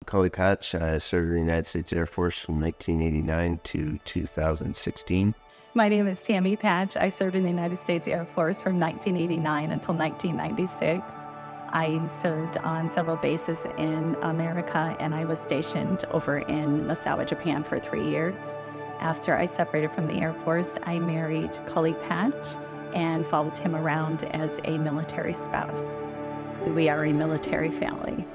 Cully Patch. I served in the United States Air Force from 1989 to 2016. My name is Tammy Patch. I served in the United States Air Force from 1989 until 1996. I served on several bases in America, and I was stationed over in Misawa, Japan for 3 years. After I separated from the Air Force, I married Cully Patch and followed him around as a military spouse. We are a military family.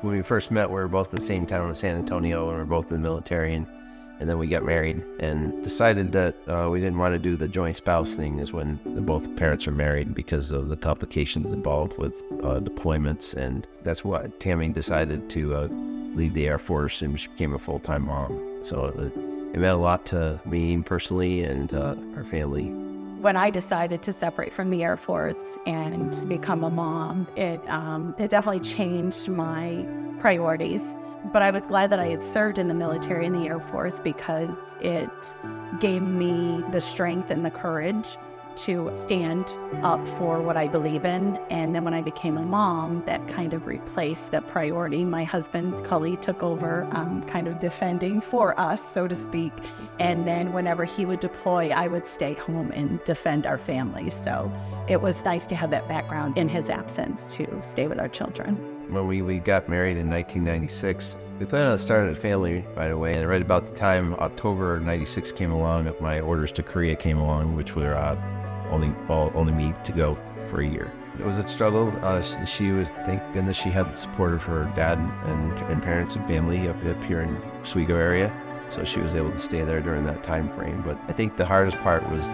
When we first met, we were both in the same town in San Antonio, and we were both in the military, and then we got married and decided that we didn't want to do the joint spouse thing is when both parents are married because of the complications involved with deployments, and that's what Tammy decided to leave the Air Force, and she became a full-time mom. So it meant a lot to me personally and our family. When I decided to separate from the Air Force and become a mom, it definitely changed my priorities. But I was glad that I had served in the military in the Air Force because it gave me the strength and the courage to stand up for what I believe in. And then when I became a mom, that kind of replaced that priority. My husband, Cully, took over kind of defending for us, so to speak. And then whenever he would deploy, I would stay home and defend our family. So it was nice to have that background in his absence to stay with our children. When we got married in 1996, we planned on starting a family right away. And right about the time October 96 came along, my orders to Korea came along, which were only me to go for a year. It was a struggle. She was, thank goodness, she had the support of her dad and parents and family up here in Oswego area, so she was able to stay there during that time frame. But I think the hardest part was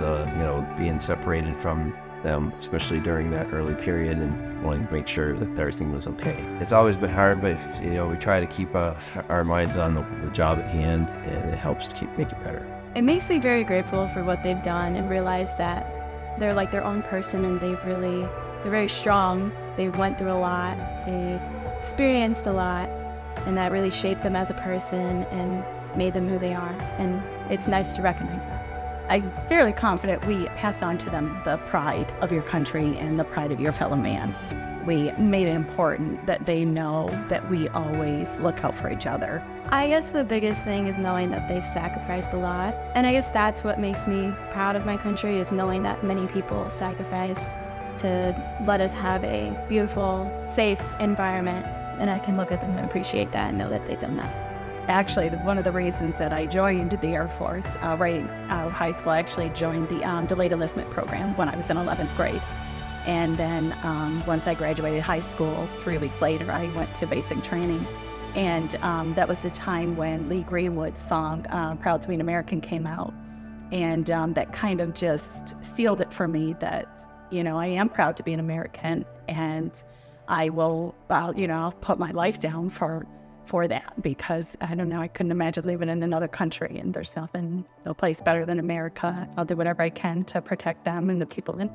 being separated from them, especially during that early period, and wanting to make sure that everything was okay. It's always been hard, but we try to keep our minds on the job at hand, and it helps to make it better. It makes me very grateful for what they've done and realize that they're like their own person, and they're very strong. They went through a lot, they experienced a lot, and that really shaped them as a person and made them who they are. And it's nice to recognize that. I'm fairly confident we passed on to them the pride of your country and the pride of your fellow man. We made it important that they know that we always look out for each other. I guess the biggest thing is knowing that they've sacrificed a lot. And I guess that's what makes me proud of my country, is knowing that many people sacrifice to let us have a beautiful, safe environment. And I can look at them and appreciate that and know that they've done that. Actually, one of the reasons that I joined the Air Force right out of high school, I actually joined the delayed enlistment program when I was in 11th grade. And then once I graduated high school, 3 weeks later, I went to basic training. And that was the time when Lee Greenwood's song, Proud to be an American, came out. And that kind of just sealed it for me that, I am proud to be an American, and I will, I'll put my life down for that, because I don't know, I couldn't imagine living in another country, and there's no place better than America. I'll do whatever I can to protect them and the people in it.